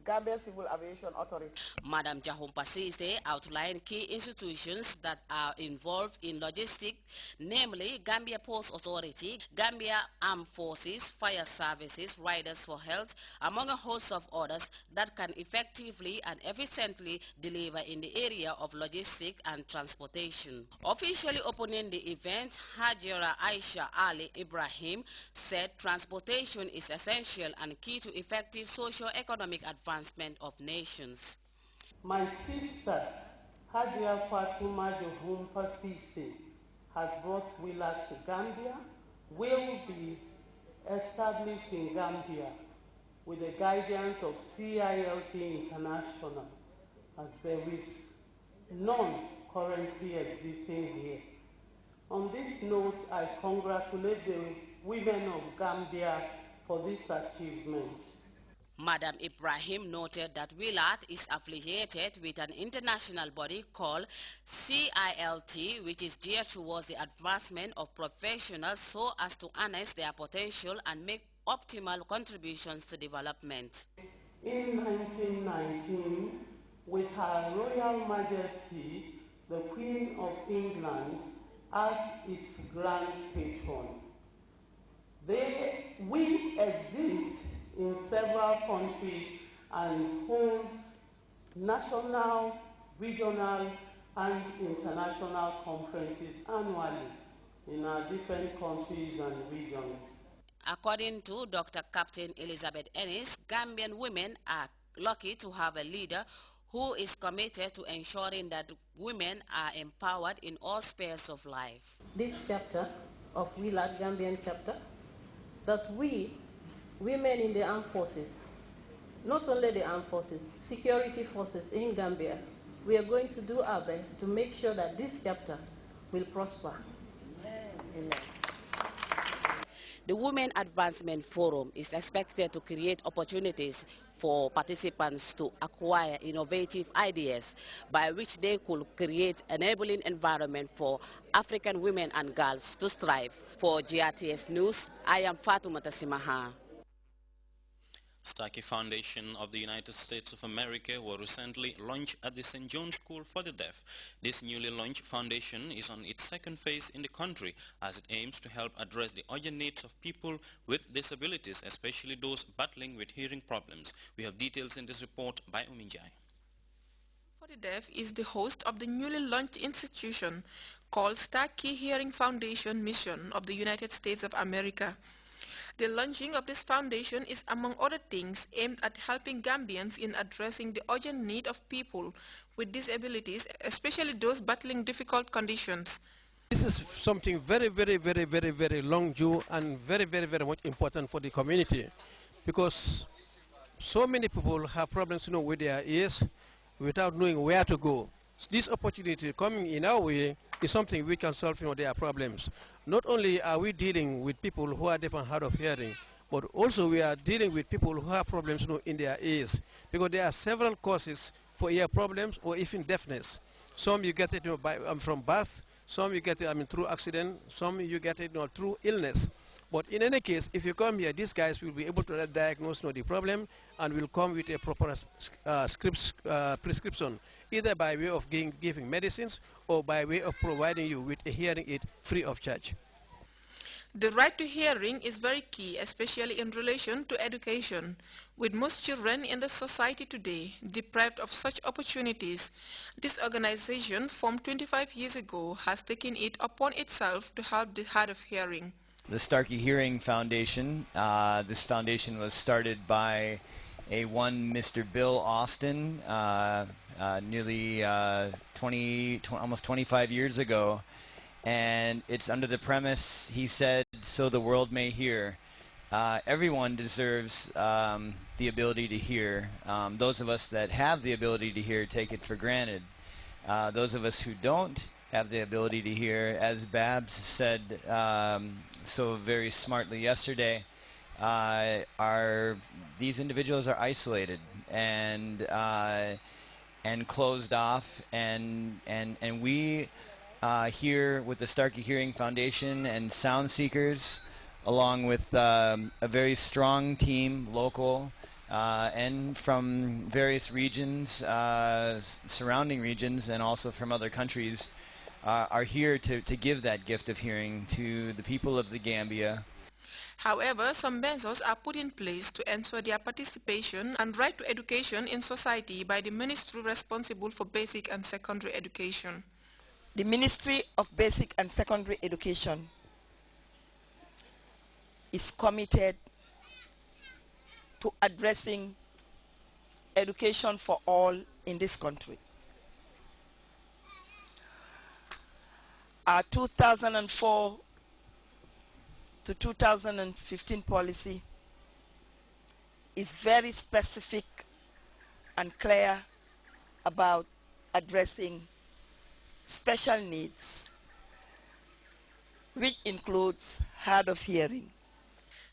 Gambia Civil Aviation Authority. Madam Jahumpa Sise outlined key institutions that are involved in logistics, namely Gambia Post Authority, Gambia Armed Forces, Fire Services, Riders for Health, among a host of others that can effectively and efficiently deliver in the area of logistics and transportation. Officially opening the event, Hajira Aisha Ali Ibrahim said transportation is essential and key to effective socio-economic advancement of nations. My sister, Hadia Fatuma Johumpa Sise, has brought Wheeler to Gambia, will be established in Gambia with the guidance of CILT International, as there is none currently existing here. On this note, I congratulate the women of Gambia for this achievement. Madam Ibrahim noted that Willard is affiliated with an international body called CILT, which is geared towards the advancement of professionals so as to harness their potential and make optimal contributions to development. In 1919, with Her Royal Majesty, the Queen of England, as its grand patron, we exist in several countries and hold national, regional, and international conferences annually in our different countries and regions. According to Dr. Captain Elizabeth Ennis, Gambian women are lucky to have a leader who is committed to ensuring that women are empowered in all spheres of life. This chapter of Willard Gambian chapter, that we, women in the armed forces, not only the armed forces, security forces in Gambia, we are going to do our best to make sure that this chapter will prosper. Amen. The Women Advancement Forum is expected to create opportunities for participants to acquire innovative ideas by which they could create enabling environment for African women and girls to strive. For GRTS News, I am Fatoumata Simaha. Starkey Foundation of the United States of America were recently launched at the St. John's School for the Deaf. This newly launched foundation is on its second phase in the country as it aims to help address the urgent needs of people with disabilities, especially those battling with hearing problems. We have details in this report by Uminjai. For the Deaf is the host of the newly launched institution called Starkey Hearing Foundation Mission of the United States of America. The launching of this foundation is, among other things, aimed at helping Gambians in addressing the urgent need of people with disabilities, especially those battling difficult conditions. This is something very long due and very much important for the community, because so many people have problems, with their ears without knowing where to go. So this opportunity coming in our way is something we can solve their problems. Not only are we dealing with people who are deaf and hard of hearing, but also we are dealing with people who have problems in their ears, because there are several causes for ear problems or even deafness. Some you get it from birth, some you get it through accident, some you get it through illness. But in any case, if you come here, these guys will be able to diagnose the problem and will come with a proper prescription, either by way of giving medicines or by way of providing you with a hearing aid free of charge. The right to hearing is very key, especially in relation to education. With most children in the society today deprived of such opportunities, this organization, formed 25 years ago, has taken it upon itself to help the hard of hearing. The Starkey Hearing Foundation. This foundation was started by one Mr. Bill Austin nearly almost 25 years ago, and it's under the premise, he said, so the world may hear. Everyone deserves the ability to hear. Those of us that have the ability to hear take it for granted. Those of us who don't have the ability to hear, as Babs said so very smartly yesterday, these individuals are isolated and closed off, and we here with the Starkey Hearing Foundation and Sound Seekers, along with a very strong team, local, and from various regions, surrounding regions, and also from other countries, are here to give that gift of hearing to the people of the Gambia. However, some measures are put in place to ensure their participation and right to education in society by the ministry responsible for basic and secondary education. The Ministry of Basic and Secondary Education is committed to addressing education for all in this country. Our 2004 to 2015 policy is very specific and clear about addressing special needs, which includes hard of hearing.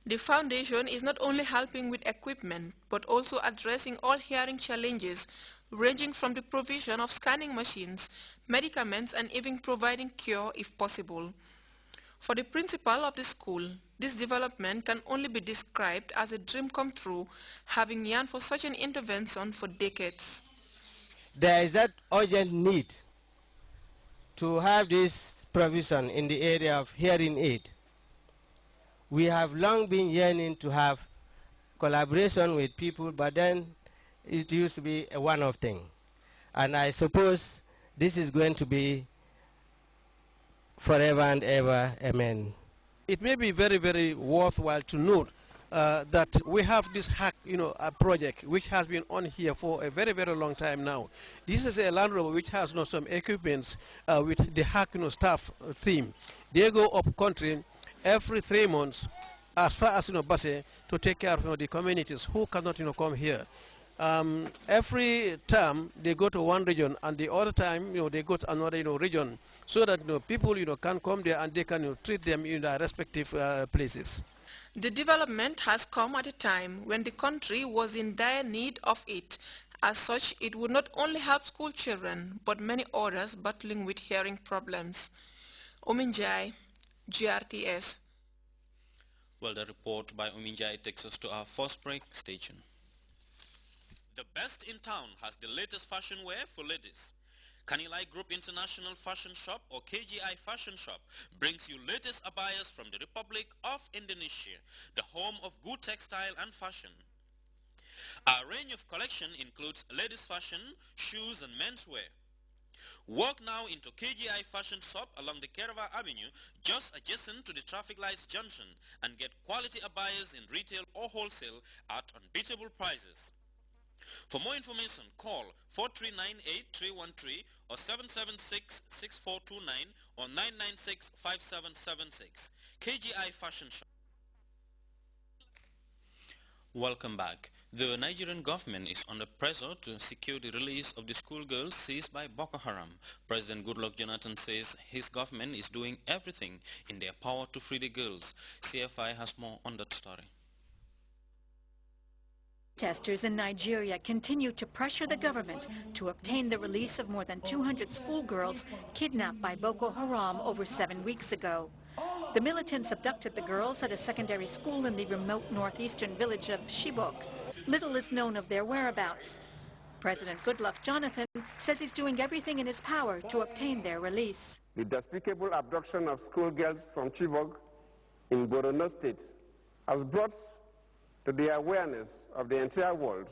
The foundation is not only helping with equipment, but also addressing all hearing challenges, ranging from the provision of scanning machines, medicaments, and even providing cure if possible. For the principal of the school, this development can only be described as a dream come true, having yearned for such an intervention for decades. There is that urgent need to have this provision in the area of hearing aid. We have long been yearning to have collaboration with people, but then it used to be a one-off thing. And I suppose this is going to be forever and ever. Amen. It may be very, very worthwhile to note that we have this hack, a project which has been on here for a very, very long time now. This is a Land Rover which has some equipments with the hack, staff theme. They go up country every 3 months, as far as Basse, to take care of the communities who cannot come here. Every term they go to one region, and the other time they go to another region, so that people can come there and they can treat them in their respective places. The development has come at a time when the country was in dire need of it. As such, it would not only help school children, but many others battling with hearing problems. Ominjai, GRTS. Well, the report by Ominjai takes us to our first break. Stay tuned. The best in town has the latest fashion wear for ladies. Kanilai Group International Fashion Shop, or KGI Fashion Shop, brings you latest abayas from the Republic of Indonesia, the home of good textile and fashion. Our range of collection includes ladies fashion, shoes and menswear. Walk now into KGI Fashion Shop along the Kerava Avenue, just adjacent to the traffic lights junction, and get quality abayas in retail or wholesale at unbeatable prices. For more information, call 4398-313 or 776-6429 or 996-5776. KGI Fashion Shop. Welcome back. The Nigerian government is under pressure to secure the release of the schoolgirls seized by Boko Haram. President Goodluck Jonathan says his government is doing everything in their power to free the girls. CFI has more on that story. Protesters in Nigeria continue to pressure the government to obtain the release of more than 200 schoolgirls kidnapped by Boko Haram over 7 weeks ago. The militants abducted the girls at a secondary school in the remote northeastern village of Chibok. Little is known of their whereabouts. President Goodluck Jonathan says he's doing everything in his power to obtain their release. The despicable abduction of schoolgirls from Chibok in Borno State has brought to the awareness of the entire world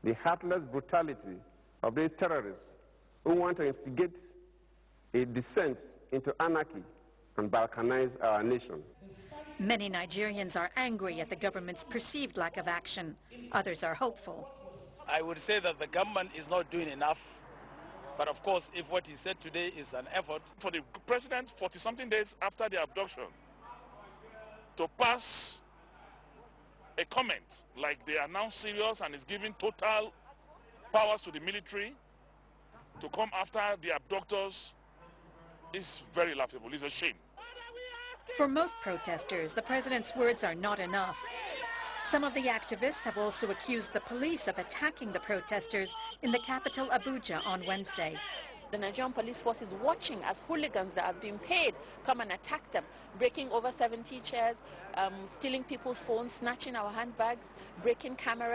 the heartless brutality of these terrorists who want to instigate a descent into anarchy and balkanize our nation. Many Nigerians are angry at the government's perceived lack of action. Others are hopeful. I would say that the government is not doing enough. But of course, if what he said today is an effort for the president 40-something days after the abduction to pass a comment like they are now serious and is giving total powers to the military to come after the abductors is very laughable. It's a shame. For most protesters, the president's words are not enough. Some of the activists have also accused the police of attacking the protesters in the capital Abuja on Wednesday. The Nigerian police force is watching as hooligans that have been paid come and attack them, breaking over 70 chairs, stealing people's phones, snatching our handbags, breaking cameras.